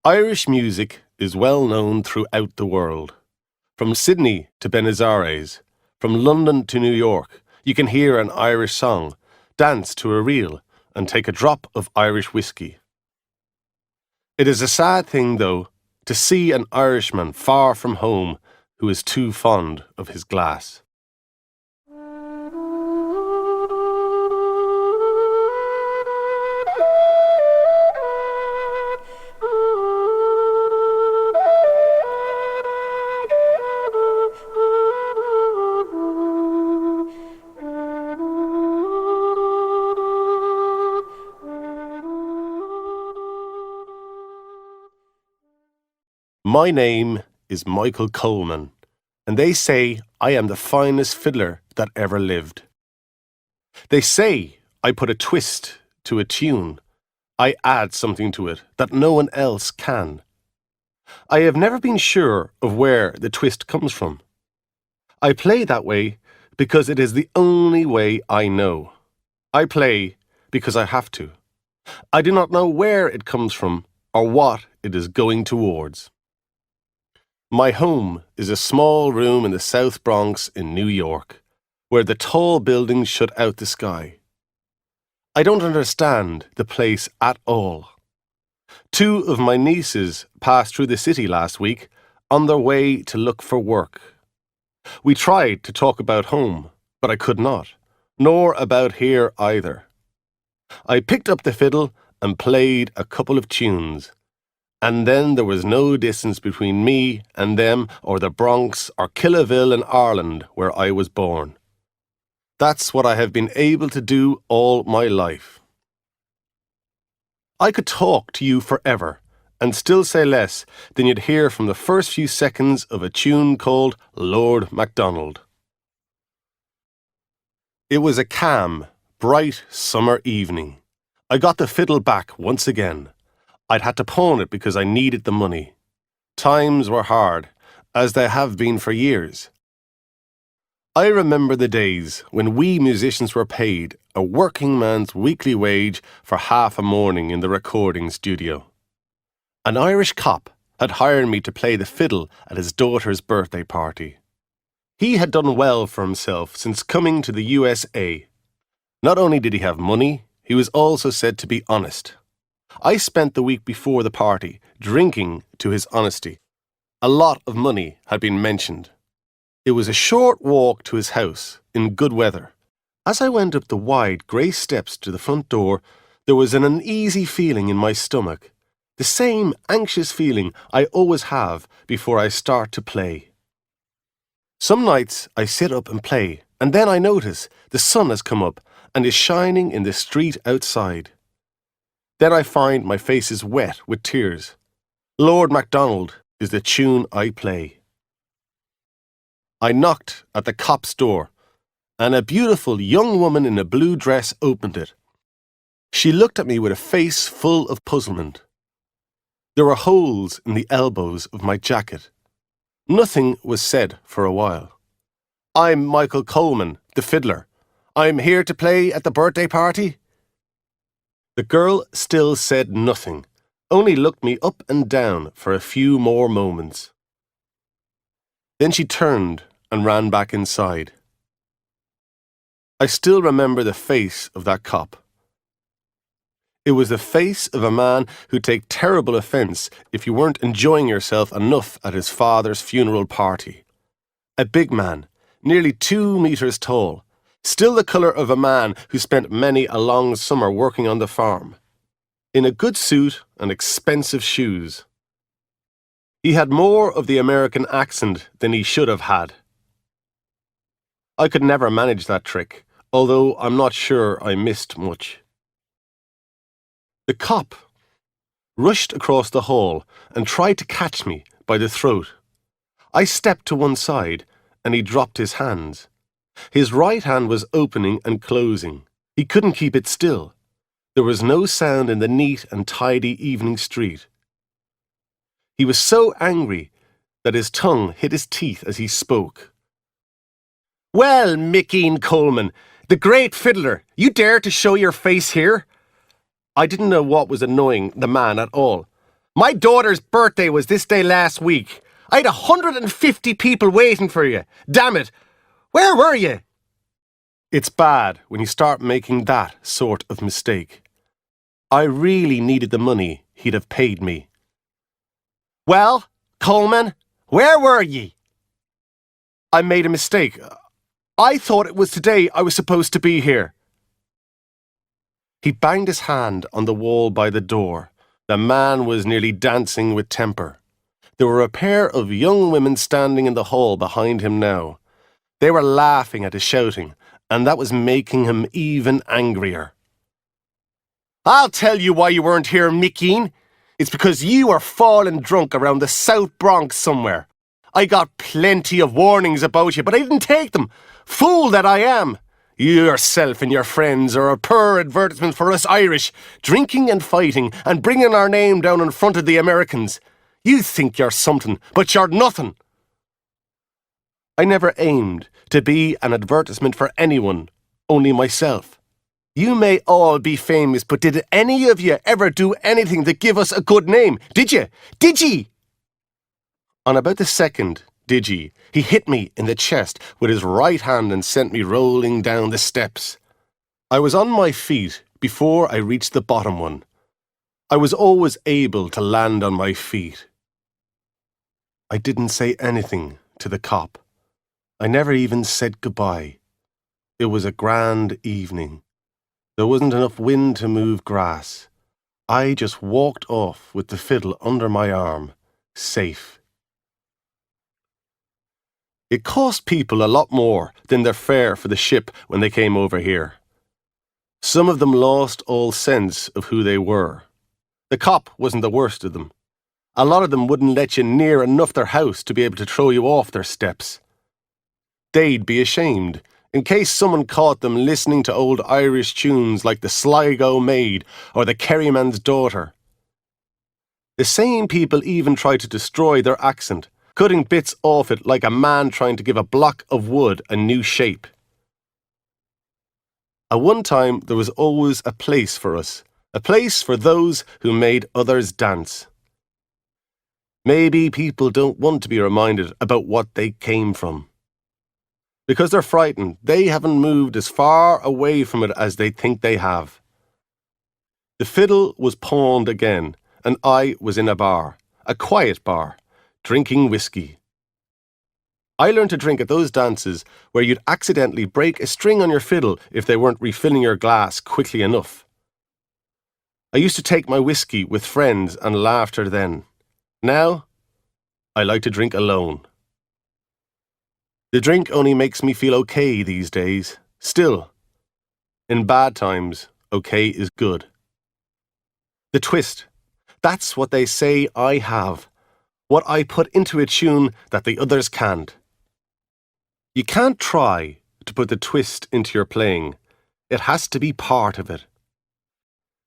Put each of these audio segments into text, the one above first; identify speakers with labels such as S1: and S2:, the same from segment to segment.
S1: Irish music is well known throughout the world. From Sydney to Buenos Aires, from London to New York, you can hear an Irish song, dance to a reel, and take a drop of Irish whiskey. It is a sad thing, though, to see an Irishman far from home who is too fond of his glass. My name is Michael Coleman, and they say I am the finest fiddler that ever lived. They say I put a twist to a tune. I add something to it that no one else can. I have never been sure of where the twist comes from. I play that way because it is the only way I know. I play because I have to. I do not know where it comes from or what it is going towards. My home is a small room in the South Bronx in New York, where the tall buildings shut out the sky. I don't understand the place at all. 2 of my nieces passed through the city last week on their way to look for work. We tried to talk about home, but I could not, nor about here either. I picked up the fiddle and played a couple of tunes. And then there was no distance between me and them or the Bronx or Killaville in Ireland where I was born. That's what I have been able to do all my life. I could talk to you forever and still say less than you'd hear from the first few seconds of a tune called Lord Mcdonald. It was a calm, bright summer evening. I got the fiddle back once again. I'd had to pawn it because I needed the money. Times were hard, as they have been for years. I remember the days when we musicians were paid a working man's weekly wage for half a morning in the recording studio. An Irish cop had hired me to play the fiddle at his daughter's birthday party. He had done well for himself since coming to the USA. Not only did he have money, he was also said to be honest. I spent the week before the party drinking to his honesty. A lot of money had been mentioned. It was a short walk to his house in good weather. As I went up the wide grey steps to the front door, there was an uneasy feeling in my stomach, the same anxious feeling I always have before I start to play. Some nights I sit up and play, and then I notice the sun has come up and is shining in the street outside. Then I find my face is wet with tears. Lord Mcdonald is the tune I play. I knocked at the cop's door, and a beautiful young woman in a blue dress opened it. She looked at me with a face full of puzzlement. There were holes in the elbows of my jacket. Nothing was said for a while. "I'm Michael Coleman, the fiddler. I'm here to play at the birthday party." The girl still said nothing, only looked me up and down for a few more moments. Then she turned and ran back inside. I still remember the face of that cop. It was the face of a man who'd take terrible offence if you weren't enjoying yourself enough at his father's funeral party. A big man, nearly 2 meters tall, still the colour of a man who spent many a long summer working on the farm, in a good suit and expensive shoes. He had more of the American accent than he should have had. I could never manage that trick, although I'm not sure I missed much. The cop rushed across the hall and tried to catch me by the throat. I stepped to one side and he dropped his hands. His right hand was opening and closing. He couldn't keep it still. There was no sound in the neat and tidy evening street. He was so angry that his tongue hit his teeth as he spoke. "Well, Eamonn Coleman, the great fiddler, you dare to show your face here?" I didn't know what was annoying the man at all. My daughter's birthday was this day last week. I had 150 people waiting for you. Damn it. Where were you? It's bad when you start making that sort of mistake. I really needed the money he'd have paid me. Well, Coleman, where were ye? I made a mistake. I thought it was today I was supposed to be here. He banged his hand on the wall by the door. The man was nearly dancing with temper. There were a pair of young women standing in the hall behind him now. They were laughing at his shouting, and that was making him even angrier. I'll tell you why you weren't here, Mickeen. It's because you were falling drunk around the South Bronx somewhere. I got plenty of warnings about you, but I didn't take them. Fool that I am. You yourself and your friends are a poor advertisement for us Irish, drinking and fighting and bringing our name down in front of the Americans. You think you're something, but you're nothing. I never aimed to be an advertisement for anyone, only myself. You may all be famous, but did any of you ever do anything to give us a good name? Did you? Did ye? On about the second, did ye, he hit me in the chest with his right hand and sent me rolling down the steps. I was on my feet before I reached the bottom one. I was always able to land on my feet. I didn't say anything to the cop. I never even said goodbye. It was a grand evening. There wasn't enough wind to move grass. I just walked off with the fiddle under my arm, safe. It cost people a lot more than their fare for the ship when they came over here. Some of them lost all sense of who they were. The cop wasn't the worst of them. A lot of them wouldn't let you near enough their house to be able to throw you off their steps. They'd be ashamed in case someone caught them listening to old Irish tunes like the Sligo Maid or the Kerryman's Daughter. The same people even tried to destroy their accent, cutting bits off it like a man trying to give a block of wood a new shape. At one time there was always a place for us, a place for those who made others dance. Maybe people don't want to be reminded about what they came from. Because they're frightened, they haven't moved as far away from it as they think they have. The fiddle was pawned again, and I was in a bar, a quiet bar, drinking whiskey. I learned to drink at those dances where you'd accidentally break a string on your fiddle if they weren't refilling your glass quickly enough. I used to take my whiskey with friends and laughter then. Now, I like to drink alone. The drink only makes me feel okay these days. Still, in bad times, okay is good. The twist, that's what they say I have. What I put into a tune that the others can't. You can't try to put the twist into your playing. It has to be part of it.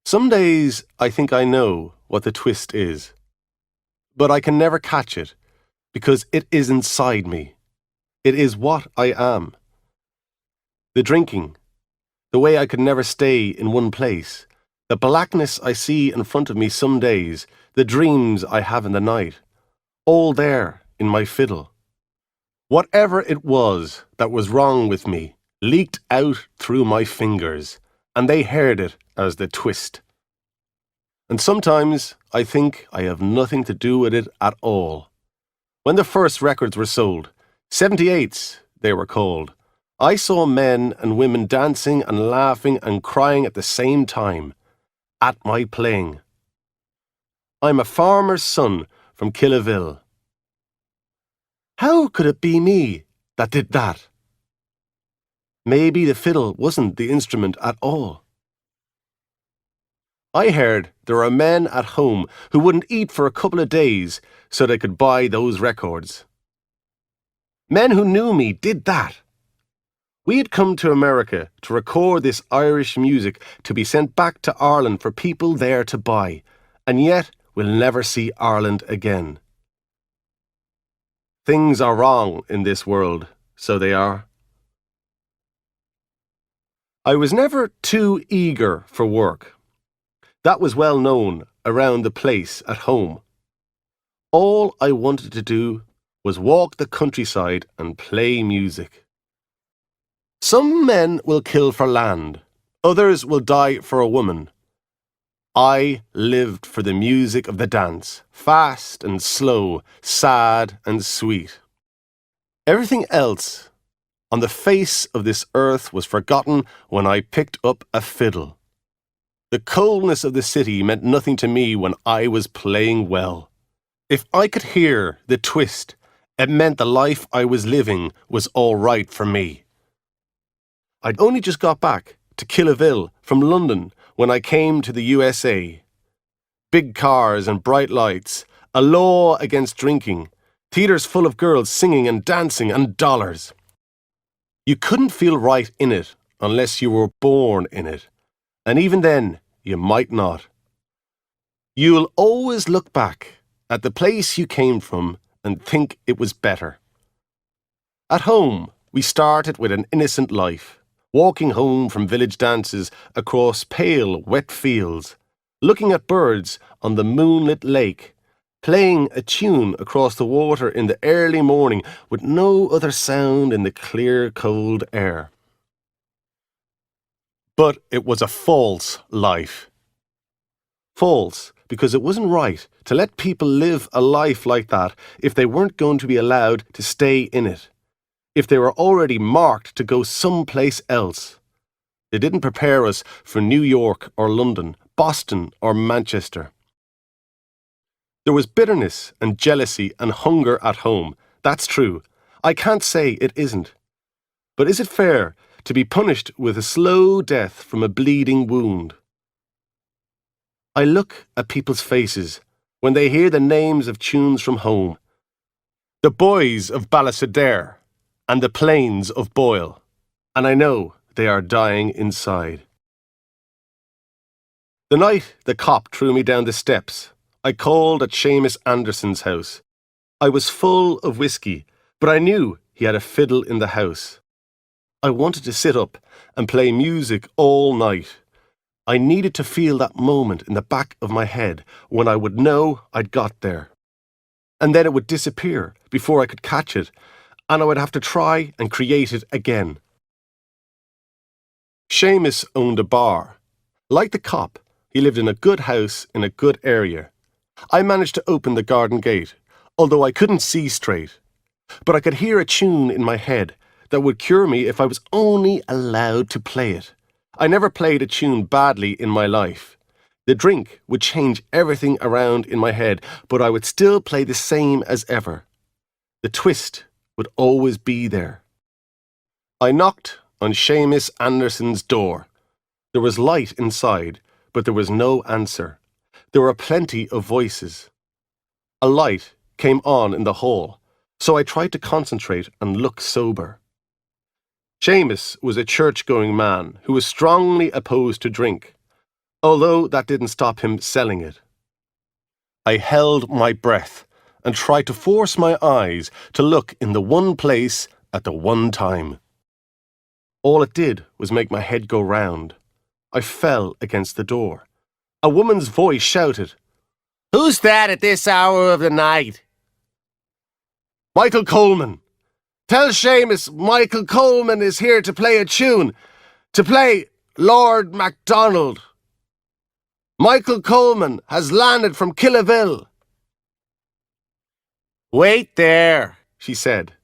S1: Some days I think I know what the twist is. But I can never catch it, because it is inside me. It is what I am. The drinking, the way I could never stay in one place, the blackness I see in front of me some days, the dreams I have in the night, all there in my fiddle. Whatever it was that was wrong with me leaked out through my fingers, and they heard it as the twist. And sometimes I think I have nothing to do with it at all. When the first records were sold, 78s they were called, I saw men and women dancing and laughing and crying at the same time, at my playing. I'm a farmer's son from Killaville. How could it be me that did that? Maybe the fiddle wasn't the instrument at all. I heard there were men at home who wouldn't eat for a couple of days so they could buy those records. Men who knew me did that. We had come to America to record this Irish music to be sent back to Ireland for people there to buy, and yet we'll never see Ireland again. Things are wrong in this world, so they are. I was never too eager for work. That was well known around the place at home. All I wanted to do was walk the countryside and play music. Some men will kill for land, others will die for a woman. I lived for the music of the dance, fast and slow, sad and sweet. Everything else on the face of this earth was forgotten when I picked up a fiddle. The coldness of the city meant nothing to me when I was playing well. If I could hear the twist, it meant the life I was living was all right for me. I'd only just got back to Killaville from London when I came to the USA. Big cars and bright lights, a law against drinking, theatres full of girls singing and dancing, and dollars. You couldn't feel right in it unless you were born in it, and even then you might not. You'll always look back at the place you came from and think it was better. At home, we started with an innocent life, walking home from village dances across pale, wet fields, looking at birds on the moonlit lake, playing a tune across the water in the early morning with no other sound in the clear, cold air. But it was a false life. False because it wasn't right to let people live a life like that if they weren't going to be allowed to stay in it, if they were already marked to go someplace else. They didn't prepare us for New York or London, Boston or Manchester. There was bitterness and jealousy and hunger at home. That's true. I can't say it isn't. But is it fair to be punished with a slow death from a bleeding wound? I look at people's faces when they hear the names of tunes from home. The boys of Ballisadaire and the plains of Boyle, and I know they are dying inside. The night the cop threw me down the steps, I called at Seamus Anderson's house. I was full of whiskey, but I knew he had a fiddle in the house. I wanted to sit up and play music all night. I needed to feel that moment in the back of my head when I would know I'd got there. And then it would disappear before I could catch it, and I would have to try and create it again. Seamus owned a bar. Like the cop, he lived in a good house in a good area. I managed to open the garden gate, although I couldn't see straight. But I could hear a tune in my head that would cure me if I was only allowed to play it. I never played a tune badly in my life. The drink would change everything around in my head, but I would still play the same as ever. The twist would always be there. I knocked on Seamus Anderson's door. There was light inside, but there was no answer. There were plenty of voices. A light came on in the hall, so I tried to concentrate and look sober. Seamus was a church-going man who was strongly opposed to drink, although that didn't stop him selling it. I held my breath and tried to force my eyes to look in the one place at the one time. All it did was make my head go round. I fell against the door. A woman's voice shouted, "Who's that at this hour of the night?" "Michael Coleman. Tell Seamus Michael Coleman is here to play a tune, to play Lord Mcdonald. Michael Coleman has landed from Killaville." "Wait there," she said,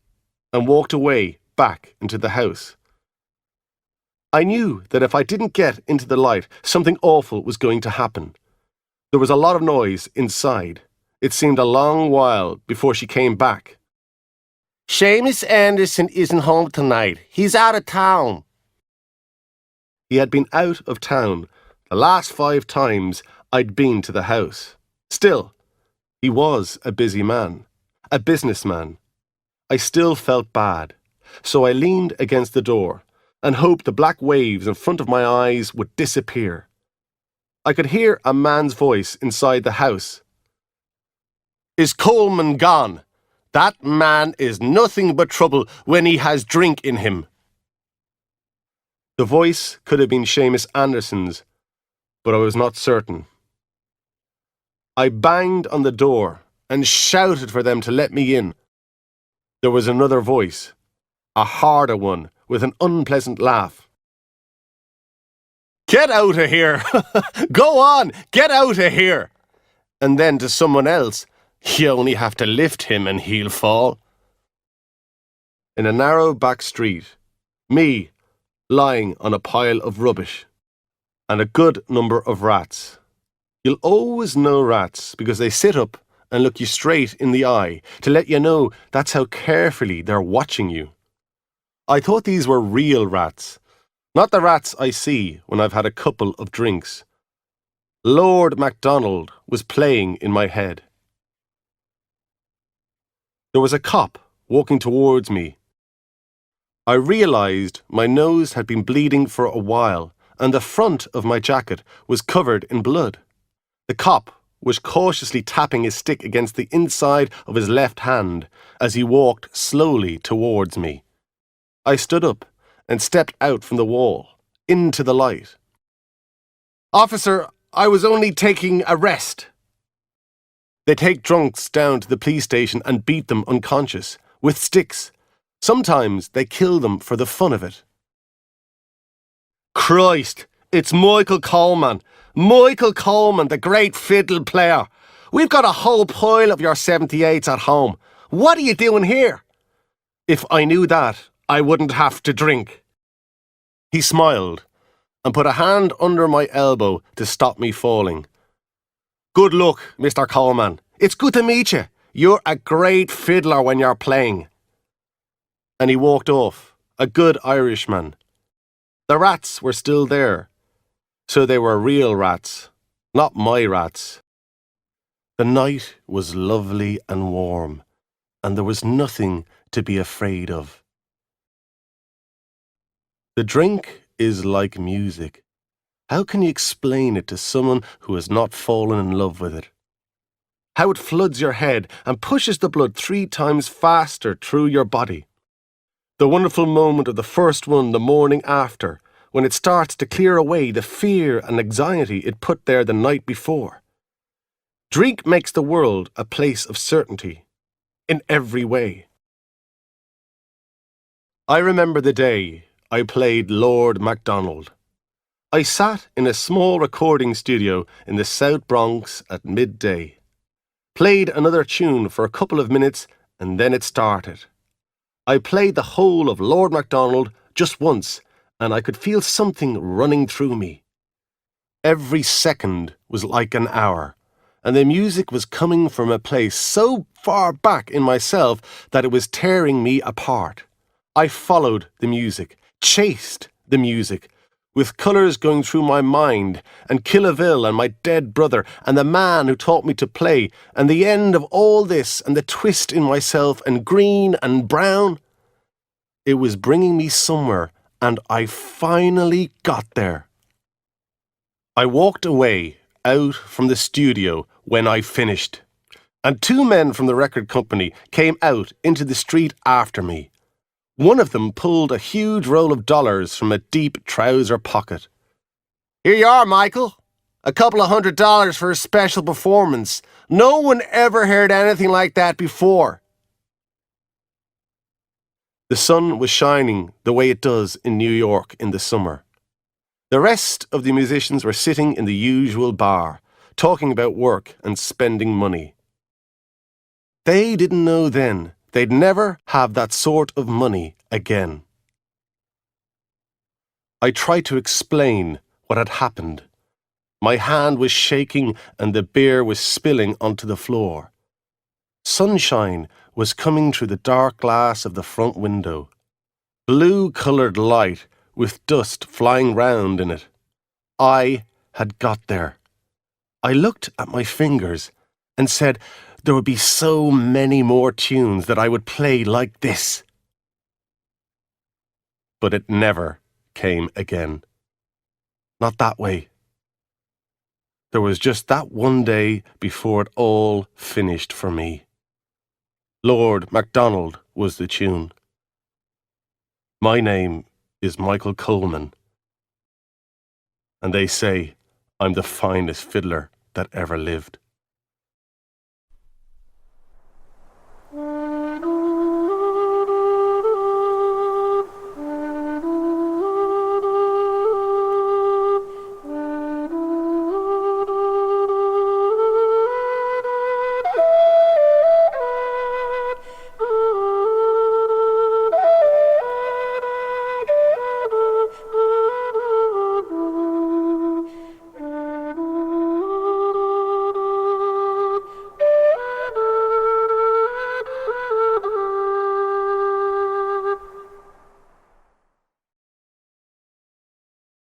S1: and walked away back into the house. I knew that if I didn't get into the light, something awful was going to happen. There was a lot of noise inside. It seemed a long while before she came back. "Seamus Anderson isn't home tonight. He's out of town." He had been out of town the last 5 times I'd been to the house. Still, he was a busy man, a businessman. I still felt bad, so I leaned against the door and hoped the black waves in front of my eyes would disappear. I could hear a man's voice inside the house. "Is Coleman gone? That man is nothing but trouble when he has drink in him." The voice could have been Seamus Anderson's, but I was not certain. I banged on the door and shouted for them to let me in. There was another voice, a harder one, with an unpleasant laugh. "Get out of here! Go on, get out of here!" And then to someone else, "You only have to lift him and he'll fall." In a narrow back street, me lying on a pile of rubbish, and a good number of rats. You'll always know rats because they sit up and look you straight in the eye to let you know that's how carefully they're watching you. I thought these were real rats, not the rats I see when I've had a couple of drinks. Lord Mcdonald was playing in my head. There was a cop walking towards me. I realised my nose had been bleeding for a while and the front of my jacket was covered in blood. The cop was cautiously tapping his stick against the inside of his left hand as he walked slowly towards me. I stood up and stepped out from the wall, into the light. "Officer, I was only taking a rest." They take drunks down to the police station and beat them unconscious, with sticks. Sometimes they kill them for the fun of it. "Christ, it's Michael Coleman. Michael Coleman, the great fiddle player. We've got a whole pile of your 78s at home. What are you doing here?" "If I knew that, I wouldn't have to drink." He smiled and put a hand under my elbow to stop me falling. "Good luck, Mr. Coleman. It's good to meet you. You're a great fiddler when you're playing." And he walked off, a good Irishman. The rats were still there, so they were real rats, not my rats. The night was lovely and warm, and there was nothing to be afraid of. The drink is like music. How can you explain it to someone who has not fallen in love with it? How it floods your head and pushes the blood 3 times faster through your body. The wonderful moment of the first one the morning after, when it starts to clear away the fear and anxiety it put there the night before. Drink makes the world a place of certainty, in every way. I remember the day I played Lord Mcdonald. I sat in a small recording studio in the South Bronx at midday. Played another tune for a couple of minutes and then it started. I played the whole of Lord Mcdonald just once and I could feel something running through me. Every second was like an hour, and the music was coming from a place so far back in myself that it was tearing me apart. I followed the music, chased the music, with colours going through my mind, and Killaville and my dead brother, and the man who taught me to play, and the end of all this, and the twist in myself, and green and brown. It was bringing me somewhere, and I finally got there. I walked away out from the studio when I finished, and 2 men from the record company came out into the street after me. One of them pulled a huge roll of dollars from a deep trouser pocket. "Here you are, Michael. A couple of $100 for a special performance. No one ever heard anything like that before." The sun was shining the way it does in New York in the summer. The rest of the musicians were sitting in the usual bar, talking about work and spending money. They didn't know then they'd never have that sort of money again. I tried to explain what had happened. My hand was shaking and the beer was spilling onto the floor. Sunshine was coming through the dark glass of the front window. Blue-coloured light with dust flying round in it. I had got there. I looked at my fingers and said there would be so many more tunes that I would play like this. But it never came again. Not that way. There was just that one day before it all finished for me. Lord Mcdonald was the tune. My name is Michael Coleman, and they say I'm the finest fiddler that ever lived.